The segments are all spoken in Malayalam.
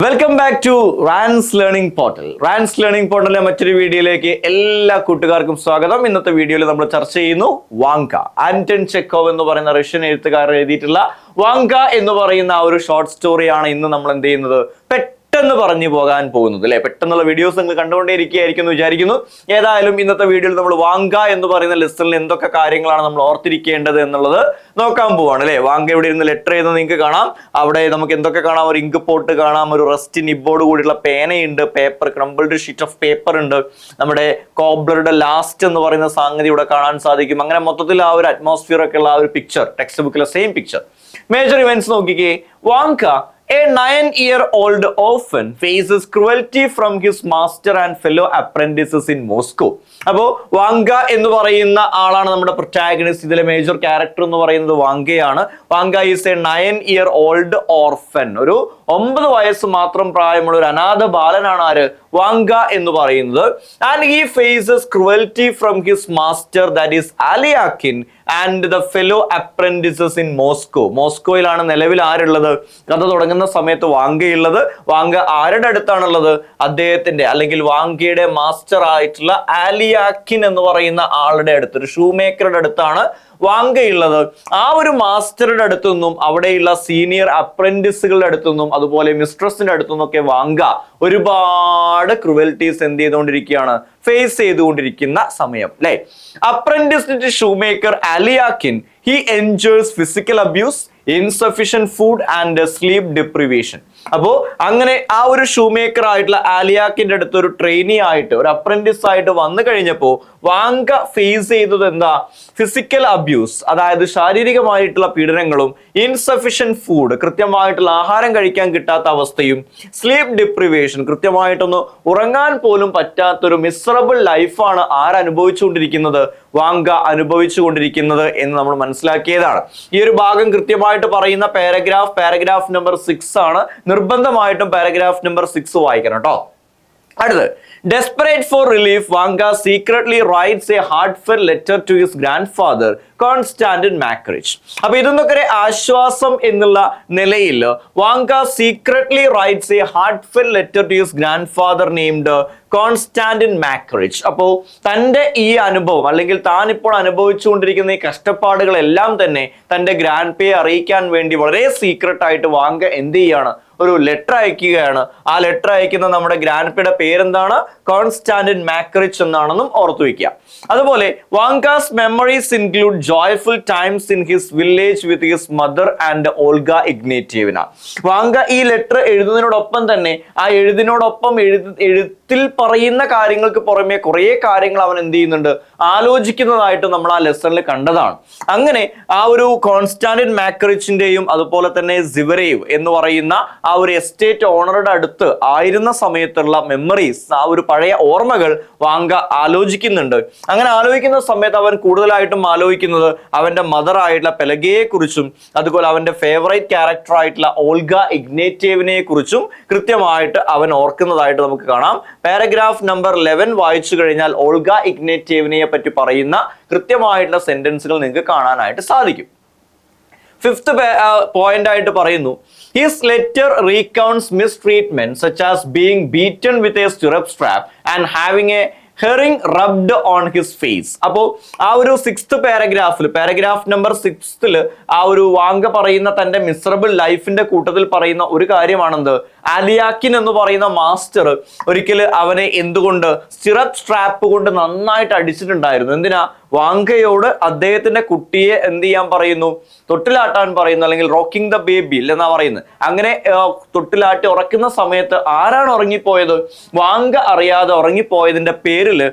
Welcome back to Rans learning portal. Rans learning പോർട്ടലിലെ മറ്റൊരു വീഡിയോയിലേക്ക് എല്ലാ കൂട്ടുകാർക്കും സ്വാഗതം. ഇന്നത്തെ വീഡിയോയിൽ നമ്മൾ ചർച്ച ചെയ്യുന്നു വാങ്ക. ആന്റൺ ചെക്കോവ് എന്ന് പറയുന്ന റഷ്യൻ എഴുത്തുകാരൻ എഴുതിയിട്ടുള്ള വാങ്ക എന്ന് പറയുന്ന ആ ഒരു ഷോർട്ട് സ്റ്റോറിയാണ് ഇന്ന് നമ്മൾ എന്ത് ചെയ്യുന്നത്, പെട്ടെന്ന് പറഞ്ഞു പോകാൻ പോകുന്നത് അല്ലെ. പെട്ടെന്നുള്ള വീഡിയോസ് നിങ്ങൾ കണ്ടുകൊണ്ടേയിരിക്കുകയായിരിക്കും എന്ന് വിചാരിക്കുന്നു. ഏതായാലും ഇന്നത്തെ വീഡിയോയിൽ നമ്മൾ വാങ്ക എന്ന് പറയുന്ന ലെസണിൽ എന്തൊക്കെ കാര്യങ്ങളാണ് നമ്മൾ ഓർത്തിരിക്കേണ്ടത് എന്നുള്ളത് നോക്കാൻ പോവാണ് അല്ലെ. വാങ്ക ഇവിടെ ഇരുന്ന് ലെറ്റർ ചെയ്യുന്നത് നിങ്ങൾക്ക് കാണാം. അവിടെ നമുക്ക് എന്തൊക്കെ കാണാം, ഒരു ഇങ്ക് പോട്ട് കാണാം, ഒരു റസ്റ്റ് നിബോർഡ് കൂടിയുള്ള പേനയുണ്ട്, paper crumbled sheet of paper ഉണ്ട്, നമ്മുടെ കോബ്ലറുടെ ലാസ്റ്റ് എന്ന് പറയുന്ന സംഗതി ഇവിടെ കാണാൻ സാധിക്കും. അങ്ങനെ മൊത്തത്തിൽ ആ ഒരു അറ്റ്മോസ്ഫിയർ ഒക്കെ ഉള്ള ആ ഒരു പിക്ചർ, ടെക്സ്റ്റ് ബുക്കിലെ സെയിം പിക്ചർ. മേജർ ഇവന്റ്സ് നോക്കിക്കേ. Vanka, a 9-year-old orphan, faces cruelty from his master and fellow apprentices in Moscow. അപ്പോ വാങ്ക എന്ന് പറയുന്ന ആളാണ് നമ്മുടെ പ്രൊട്ടാഗണിസ്റ്റ്. ഇതിലെ മേജർ ക്യാരക്ടർ എന്ന് പറയുന്നത് വാങ്കയാണ്. Vanka is a 9-year-old orphan. ഒരു 9 വയസ്സ് മാത്രം പ്രായമുള്ള ഒരു അനാഥ ബാലനാണ് ആര്, വാങ്ക എന്ന് പറയുന്നത്. And he faces cruelty from his master, that is Alyakhin, and the fellow apprentices in Moscow. മോസ്കോയിലാണ് നിലവിൽ ആരുള്ളത്, കഥ തുടങ്ങുന്ന സമയത്ത് വാങ്കയുള്ളത്. വാങ്ക ആരുടെ അടുത്താണുള്ളത്, അദ്ദേഹത്തിന്റെ അല്ലെങ്കിൽ വാങ്കയുടെ മാസ്റ്റർ ആയിട്ടുള്ള ആലിയാക്കിൻ എന്ന് പറയുന്ന ആളുടെ അടുത്ത്, ഒരു ഷൂ മേക്കറുടെ അടുത്താണ് വാങ്കയുള്ളത്. ആ ഒരു മാസ്റ്ററുടെ അടുത്തുനിന്നും അവിടെയുള്ള സീനിയർ അപ്രന്റിസുകളുടെ അടുത്തുനിന്നും അതുപോലെ മിസ്ട്രസിന്റെ അടുത്തുനിന്നും ഒക്കെ വാങ്ക ഒരുപാട് ക്രുവൽറ്റീസ് എന്ത് ചെയ്തുകൊണ്ടിരിക്കുകയാണ്, ഫേസ് ചെയ്തുകൊണ്ടിരിക്കുന്ന സമയം അല്ലെ. Apprentice shoemaker Alyakhin, he enjoys physical abuse, insufficient food and sleep deprivation. അപ്പോ അങ്ങനെ ആ ഒരു ഷൂ മേക്കർ ആയിട്ടുള്ള ആലിയാക്കിന്റെ അടുത്ത് ഒരു ട്രെയിനി ആയിട്ട്, ഒരു അപ്രന്റിസ് ആയിട്ട് വന്നു കഴിഞ്ഞപ്പോ വാങ്ക ഫേസ് ചെയ്തത് എന്താ, ഫിസിക്കൽ അബ്യൂസ്, അതായത് ശാരീരികമായിട്ടുള്ള പീഡനങ്ങളും, ഇൻസഫിഷ്യന്റ് ഫുഡ്, കൃത്യമായിട്ടുള്ള ആഹാരം കഴിക്കാൻ കിട്ടാത്ത അവസ്ഥയും, സ്ലീപ്പ് ഡിപ്രിവേഷൻ, കൃത്യമായിട്ടൊന്ന് ഉറങ്ങാൻ പോലും പറ്റാത്തൊരു മിസറബിൾ ലൈഫാണ് ആരനുഭവിച്ചുകൊണ്ടിരിക്കുന്നത്, വാങ്ക അനുഭവിച്ചുകൊണ്ടിരിക്കുന്നത് എന്ന് നമ്മൾ മനസ്സിലാക്കിയതാണ്. ഈ ഒരു ഭാഗം കൃത്യമായിട്ട് പറയുന്ന പാരഗ്രാഫ് നമ്പർ 6 ആണ്. നിർബന്ധമായിട്ടും പാരഗ്രാഫ് നമ്പർ 6 വായിക്കണം കേട്ടോ. അടുത്ത്, desperate for relief, Vanga secretly writes a heartfelt letter to his grandfather, Konstantin Makarich. അപ്പൊ ഇതൊന്നൊക്കെ ആശ്വാസം എന്നുള്ള നിലയിൽ Vanka secretly writes a heartfelt letter to his grandfather named Konstantin Makarich. അപ്പോ തൻ്റെ ഈ അനുഭവം അല്ലെങ്കിൽ താൻ ഇപ്പോൾ അനുഭവിച്ചുകൊണ്ടിരിക്കുന്ന ഈ കഷ്ടപ്പാടുകളെല്ലാം തന്നെ തൻ്റെ ഗ്രാൻഡ് പേയെ അറിയിക്കാൻ വേണ്ടി വളരെ സീക്രട്ട് ആയിട്ട് വാങ്ക എന്ത് ചെയ്യാണ്, ഒരു ലെറ്റർ അയക്കുകയാണ്. ആ ലെറ്റർ അയക്കുന്ന നമ്മുടെ ഗ്രാൻഡ് പേയുടെ പേരെന്താണ്, കോൺസ്റ്റാന്റിൻ മാക്കറിച്ച് എന്നാണെന്നും ഓർത്തു വെക്കുക. അതുപോലെ Vanka's memories include joyful times in his village with his mother and Olga Ignatyevna. Vanka ഈ ലെറ്റർ എഴുതുന്നതിനോടൊപ്പം തന്നെ ആ എഴുതിനോടൊപ്പം എഴുത്തിൽ പറയുന്ന കാര്യങ്ങൾക്ക് പുറമെ കുറേ കാര്യങ്ങൾ അവൻ എന്ത് ചെയ്യുന്നുണ്ട്, ആലോചിക്കുന്നതായിട്ട് നമ്മൾ ആ ലെസണിൽ കണ്ടതാണ്. അങ്ങനെ ആ ഒരു കോൺസ്റ്റാന്റിൻ മാക്കറിച്ചിന്റെയും അതുപോലെ തന്നെ സിവരേവ് എന്ന് പറയുന്ന ആ ഒരു എസ്റ്റേറ്റ് ഓണറുടെ അടുത്ത് ആയിരുന്ന സമയത്തുള്ള മെമ്മറീസ്, ആ ഒരു പഴയ ഓർമ്മകൾ വാങ്ക ആലോചിക്കുന്നുണ്ട്. അങ്ങനെ ആലോചിക്കുന്ന സമയത്ത് അവൻ കൂടുതലായിട്ടും ആലോചിക്കുന്നത് അവന്റെ മദർ ആയിട്ടുള്ള പെലഗയെ കുറിച്ചും അതുപോലെ അവന്റെ ഫേവറേറ്റ് ക്യാരക്ടർ ആയിട്ടുള്ള ഓൾഗ ഇഗ്നേറ്റീവിനെ കുറിച്ചും കൃത്യമായിട്ട് അവൻ ഓർക്കുന്നതായിട്ട് നമുക്ക് കാണാം. പാരഗ്രാഫ് നമ്പർ 11 വായിച്ചു കഴിഞ്ഞാൽ ഓൾഗ ഇഗ്നേറ്റീവിനെ പറ്റി പറയുന്ന കൃത്യമായിട്ടുള്ള സെന്റൻസുകൾ നിങ്ങൾക്ക് കാണാനായിട്ട് സാധിക്കും. 5th പോയിന്റ് ആയിട്ട് പറയുന്നു, his letter recounts mistreatment such as being beaten with a stirrup strap and having a herring rubbed on his face. അപ്പോൾ ആ ഒരു 6th പാരഗ്രാഫ് നമ്പർ 6 ആ ഒരു വാങ്ക പറയുന്ന തന്റെ മിസറബിൾ ലൈഫിന്റെ കൂട്ടത്തിൽ പറയുന്ന ഒരു കാര്യമാണെന്ത്, അലിയാക്കിൻ എന്ന് പറയുന്ന മാസ്റ്റർ ഒരിക്കൽ അവനെ എന്തുകൊണ്ട്, സ്റ്റിറപ്പ് സ്ട്രാപ്പ് കൊണ്ട് നന്നായിട്ട് അടിച്ചിട്ടുണ്ടായിരുന്നു. എന്തിനാ, വാങ്കയോട് അദ്ദേഹത്തിന്റെ കുട്ടിയെ എന്ത് ചെയ്യാൻ പറയുന്നു, തൊട്ടിലാട്ടാൻ പറയുന്നു, അല്ലെങ്കിൽ റോക്കിംഗ് ദ ബേബി എന്നാ പറയുന്നത്. അങ്ങനെ തൊട്ടിലാട്ടി ഉറക്കുന്ന സമയത്ത് ആരാണ് ഉറങ്ങിപ്പോയത്, വാങ്ക അറിയാതെ ഉറങ്ങിപ്പോയതിന്റെ പേരിൽ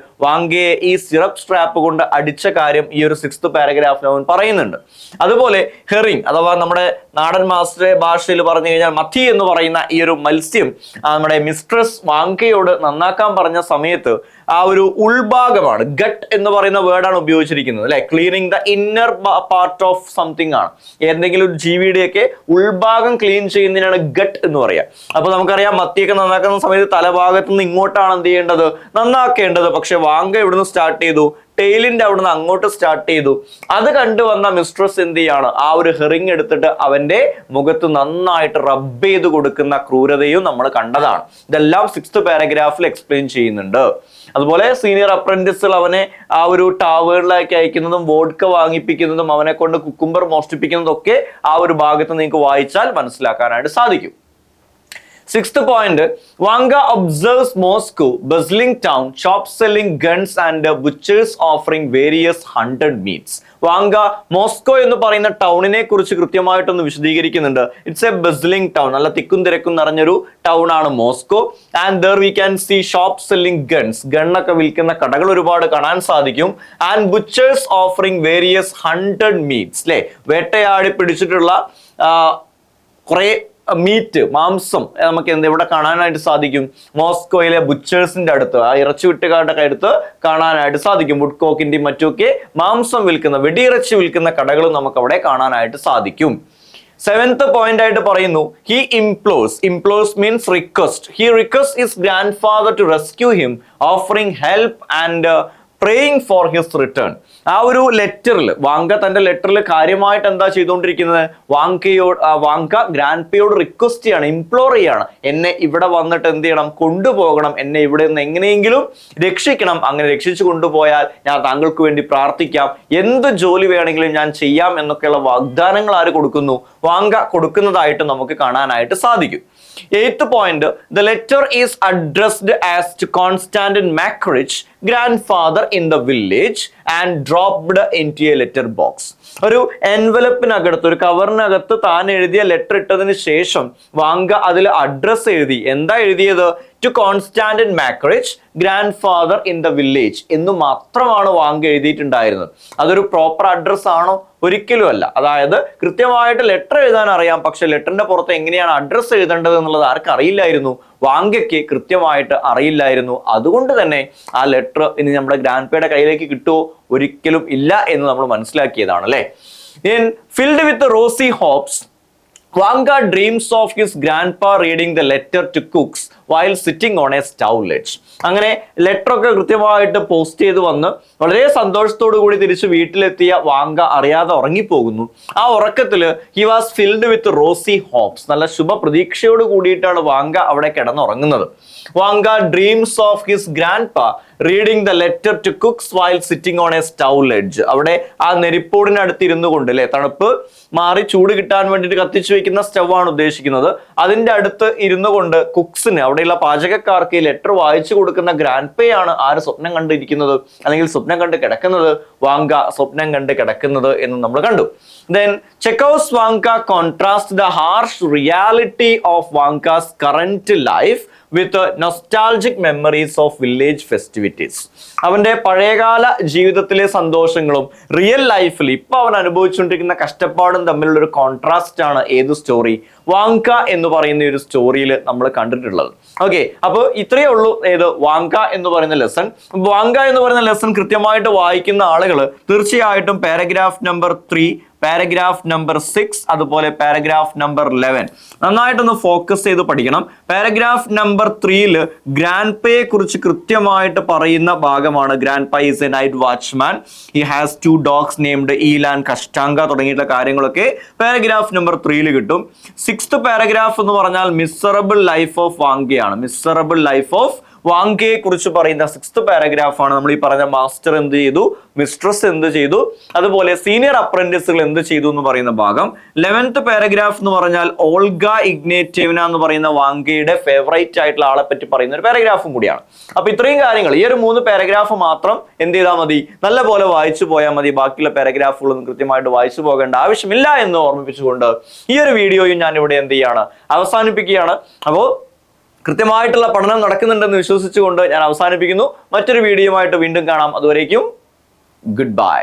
വാങ്കയെ ഈ സിറപ്പ് സ്ട്രാപ്പ് കൊണ്ട് അടിച്ച കാര്യം ഈ ഒരു 6th പാരഗ്രാഫിൽ അവൻ പറയുന്നുണ്ട്. അതുപോലെ ഹെറിങ് അഥവാ നമ്മുടെ നാടൻ മാസ്റ്ററെ ഭാഷയിൽ പറഞ്ഞു കഴിഞ്ഞാൽ മത്തി എന്ന് പറയുന്ന ഈ ഒരു മത്സ്യം നമ്മുടെ മിസ്ട്രസ് വാങ്കയോട് നന്നാക്കാൻ പറഞ്ഞ സമയത്ത് ആ ഒരു ഉൾഭാഗമാണ്. ഗട്ട് എന്ന് പറയുന്ന വേർഡാണ് ഉപയോഗിച്ചിരിക്കുന്നത് അല്ലെ. Cleaning the inner part of something ആണ്. എന്തെങ്കിലും ഒരു ജീവിയുടെയൊക്കെ ഉൾഭാഗം ക്ലീൻ ചെയ്യുന്നതിനാണ് ഗട്ട് എന്ന് പറയുക. അപ്പൊ നമുക്കറിയാം മത്തിയൊക്കെ നന്നാക്കുന്ന സമയത്ത് തലഭാഗത്ത് നിന്ന് ഇങ്ങോട്ടാണ് എന്ത് ചെയ്യേണ്ടത്, നന്നാക്കേണ്ടത്. പക്ഷെ വാങ്ക എവിടുന്ന് സ്റ്റാർട്ട് ചെയ്തു, ടെയിലിന്റെ അവിടുന്ന് അങ്ങോട്ട് സ്റ്റാർട്ട് ചെയ്തു. അത് കണ്ടുവന്ന മിസ്ട്രസ് എന്ത് ചെയ്യാണ്, ആ ഒരു ഹെറിങ് എടുത്തിട്ട് അവന്റെ മുഖത്ത് നന്നായിട്ട് റബ്ബ് ചെയ്ത് കൊടുക്കുന്ന ക്രൂരതയും നമ്മൾ കണ്ടതാണ്. ഇതെല്ലാം 6th പാരഗ്രാഫിൽ എക്സ്പ്ലെയിൻ ചെയ്യുന്നുണ്ട്. അതുപോലെ സീനിയർ അപ്രന്റിസുകൾ അവനെ ആ ഒരു ടാവേണിലേക്ക് അയക്കുന്നതും വോഡ്ക വാങ്ങിപ്പിക്കുന്നതും അവനെ കൊണ്ട് കുക്കുംബർ മോഷ്ടിപ്പിക്കുന്നതും ഒക്കെ ആ ഒരു ഭാഗത്ത് നിങ്ങൾക്ക് വായിച്ചാൽ മനസ്സിലാക്കാനായിട്ട് സാധിക്കും. 6th point, Wanga observes Moscow, bustling town, shops selling guns and butchers offering various hunted meats. Vanga Moscow എന്ന് പറയുന്ന ടൗണിനെ കുറിച്ച് കൃത്യമായിട്ടൊന്ന് വിശദീകരിക്കുന്നുണ്ട്. ഇറ്റ്സ് എ ബസ്ലിംഗ് ടൗൺ, നല്ല തിക്കും തിരക്കും നിറഞ്ഞൊരു ടൗൺ ആണ് Moscow. And there we can see shop selling guns, ഗണ്ണൊക്കെ വിൽക്കുന്ന കടകൾ ഒരുപാട് കാണാൻ സാധിക്കും. And butchers offering various hunted meats, അല്ലെ, വേട്ടയാടി പിടിച്ചിട്ടുള്ള കുറെ മീറ്റ്, മാംസം നമുക്ക് ഇവിടെ കാണാനായിട്ട് സാധിക്കും. മോസ്കോയിലെ ബുച്ചേഴ്സിന്റെ അടുത്ത്, ആ ഇറച്ചി വിട്ടുകാരുടെ അടുത്ത് കാണാനായിട്ട് സാധിക്കും. വുഡ്കോക്കിന്റെയും മറ്റുമൊക്കെ മാംസം വിൽക്കുന്ന, വെടിയിറച്ചി വിൽക്കുന്ന കടകളും നമുക്ക് അവിടെ കാണാനായിട്ട് സാധിക്കും. 7th point ആയിട്ട് പറയുന്നു, he implores means request. He requests his grandfather to rescue him, offering help and praying for his return. ആ ഒരു ലെറ്ററിൽ വാങ്ക തന്റെ ലെറ്ററിൽ കാര്യമായിട്ട് എന്താ ചെയ്തുകൊണ്ടിരിക്കുന്നത്, വാങ്ക ഗ്രാൻഡ്പയോട് റിക്വസ്റ്റ് ചെയ്യാണ്, ഇംപ്ലോർ ചെയ്യാണ്, എന്നെ ഇവിടെ വന്നിട്ട് എന്ത് ചെയ്യണം, കൊണ്ടുപോകണം, എന്നെ ഇവിടെ നിന്ന് എങ്ങനെയെങ്കിലും രക്ഷിക്കണം, അങ്ങനെ രക്ഷിച്ചു കൊണ്ടുപോയാൽ ഞാൻ താങ്കൾക്ക് വേണ്ടി പ്രാർത്ഥിക്കാം, എന്ത് ജോലി വേണമെങ്കിലും ഞാൻ ചെയ്യാം എന്നൊക്കെയുള്ള വാഗ്ദാനങ്ങൾ ആര് കൊടുക്കുന്നു, വാങ്ക കൊടുക്കുന്നതായിട്ട് നമുക്ക് കാണാനായിട്ട് സാധിക്കും. 8th point, the letter is addressed as to Konstantin Makarich, grandfather in the village, and dropped into a letter box. ഒരു എൻവലപ്പിനകത്ത്, ഒരു കവറിനകത്ത് താൻ എഴുതിയ ലെറ്റർ ഇട്ടതിന് ശേഷം വാങ്ക അതിൽ അഡ്രസ് എഴുതി. എന്താ എഴുതിയത്, to Konstantin Makarich, grandfather in the village എന്ന് മാത്രമാണ് വാങ്ക എഴുതിയിട്ടുണ്ടായിരുന്നത്. അതൊരു പ്രോപ്പർ അഡ്രസ് ആണോ, ഒരിക്കലും അല്ല. അതായത് കൃത്യമായിട്ട് ലെറ്റർ എഴുതാൻ അറിയാം, പക്ഷെ ലെറ്ററിന്റെ പുറത്ത് എങ്ങനെയാണ് അഡ്രസ് എഴുതേണ്ടത് എന്നുള്ളത് ആർക്ക് അറിയില്ലായിരുന്നു, വാങ്കയ്ക്ക് കൃത്യമായിട്ട് അറിയില്ലായിരുന്നു. അതുകൊണ്ട് തന്നെ ആ ലെറ്റർ ഇനി നമ്മുടെ ഗ്രാൻഡ്പയുടെ കയ്യിലേക്ക് കിട്ടുമോ, ഒരിക്കലും ഇല്ല എന്ന് നമ്മൾ മനസ്സിലാക്കിയതാണ് അല്ലെ. Filled with rosy hopes, Wanga dreams of his grandpa reading the letter to cooks while sitting on a stove ledge. അങ്ങനെ ലെറ്റർ ഒക്കെ കൃത്യമായിട്ട് പോസ്റ്റ് ചെയ്ത് വന്ന് വളരെ സന്തോഷത്തോടു കൂടി തിരിച്ച് വീട്ടിലെത്തിയ വാങ്ക അറിയാതെ ഉറങ്ങിപ്പോകുന്നു. ആ ഉറക്കത്തില് he was filled with rosy hopes, നല്ല ശുഭ പ്രതീക്ഷയോട് കൂടിയിട്ടാണ് വാങ്ക അവിടെ കിടന്നുറങ്ങുന്നത്. Vanka dreams of his grandpa reading the letter to cooks while sitting on a stove ledge. അവിടെ ആ നെരിപ്പോടിനടുത്ത് ഇരുന്നു കൊണ്ട്, അല്ലെ, തണുപ്പ് മാറി ചൂട് കിട്ടാൻ വേണ്ടിയിട്ട് കത്തിച്ചു വെക്കുന്ന സ്റ്റവ് ആണ് ഉദ്ദേശിക്കുന്നത്. അതിന്റെ അടുത്ത് ഇരുന്നു കൊണ്ട് കുക്സിന്, അവിടെയുള്ള പാചകക്കാർക്ക് ഈ ലെറ്റർ വായിച്ചു കൊടുക്കുന്ന ഗ്രാൻഡ്പയാണ് ആര് സ്വപ്നം കണ്ടിരിക്കുന്നത്, അല്ലെങ്കിൽ സ്വപ്നം കണ്ട് കിടക്കുന്നത്, വാങ്ക സ്വപ്നം കണ്ട് കിടക്കുന്നത് എന്ന് നമ്മൾ കണ്ടു. Then Chekhov's Vanka contrasts the harsh reality of Vanka's current life with nostalgic memories of village festivities. അവന്റെ പഴയകാല ജീവിതത്തിലെ സന്തോഷങ്ങളും റിയൽ ലൈഫിൽ ഇപ്പൊ അവൻ അനുഭവിച്ചുകൊണ്ടിരിക്കുന്ന കഷ്ടപ്പാടും തമ്മിലുള്ള ഒരു കോൺട്രാസ്റ്റ് ആണ് ഏത് സ്റ്റോറി, വാങ്ക എന്ന് പറയുന്ന ഒരു സ്റ്റോറിയിൽ നമ്മൾ കണ്ടിട്ടുള്ളത്. ഓക്കെ, അപ്പോൾ ഇത്രയേ ഉള്ളൂ ഏത് വാങ്ക എന്ന് പറയുന്ന ലെസൺ. വാങ്ക എന്ന് പറയുന്ന ലെസൺ കൃത്യമായിട്ട് വായിക്കുന്ന ആളുകൾ തീർച്ചയായിട്ടും പാരഗ്രാഫ് നമ്പർ 3, പാരഗ്രാഫ് നമ്പർ 6, അതുപോലെ പാരഗ്രാഫ് നമ്പർ 11 നന്നായിട്ടൊന്ന് ഫോക്കസ് ചെയ്ത് പഠിക്കണം. പാരഗ്രാഫ് നമ്പർ 3 ഗ്രാൻഡ്പയെ കുറിച്ച് കൃത്യമായിട്ട് പറയുന്ന ഭാഗമാണ്. Grandpa is a night watchman, he has 2 dogs named Eel and Kashtanka തുടങ്ങിയിട്ടുള്ള കാര്യങ്ങളൊക്കെ പാരഗ്രാഫ് നമ്പർ 3 കിട്ടും. 6th പാരഗ്രാഫ് എന്ന് പറഞ്ഞാൽ മിസറബിൾ ലൈഫ് ഓഫ് വാങ്കയാണ്. മിസറബിൾ ലൈഫ് ഓഫ് വാങ്കയെ കുറിച്ച് പറയുന്ന 6th പാരഗ്രാഫ് ആണ് നമ്മൾ ഈ പറഞ്ഞ മാസ്റ്റർ എന്ത് ചെയ്തു, മിസ്ട്രസ് എന്ത് ചെയ്തു, അതുപോലെ സീനിയർ അപ്രന്റീസുകൾ എന്ത് ചെയ്തു എന്ന് പറയുന്ന ഭാഗം. 11th പാരഗ്രാഫ് എന്ന് പറഞ്ഞാൽ ഓൾഗ ഇഗ്നേറ്റീവ്ന എന്ന് പറയുന്ന വാങ്കയുടെ ഫേവറേറ്റ് ആയിട്ടുള്ള ആളെ പറ്റി പറയുന്ന ഒരു പാരഗ്രാഫും കൂടിയാണ്. അപ്പൊ ഇത്രയും കാര്യങ്ങൾ, ഈ ഒരു 3 പാരഗ്രാഫ് മാത്രം എന്ത് ചെയ്താൽ മതി, നല്ല പോലെ വായിച്ചു പോയാൽ മതി. ബാക്കിയുള്ള പാരഗ്രാഫുകളൊന്നും കൃത്യമായിട്ട് വായിച്ചു പോകേണ്ട ആവശ്യമില്ല എന്ന് ഓർമ്മിപ്പിച്ചുകൊണ്ട് ഈ ഒരു വീഡിയോയും ഞാൻ ഇവിടെ എന്ത് ചെയ്യാണ്, അവസാനിപ്പിക്കുകയാണ്. അപ്പോൾ കൃത്യമായിട്ടുള്ള പഠനം നടക്കുന്നുണ്ടെന്ന് വിശ്വസിച്ചുകൊണ്ട് ഞാൻ അവസാനിപ്പിക്കുന്നു. മറ്റൊരു വീഡിയോയുമായിട്ട് വീണ്ടും കാണാം. അതുവരേക്കും ഗുഡ് ബൈ.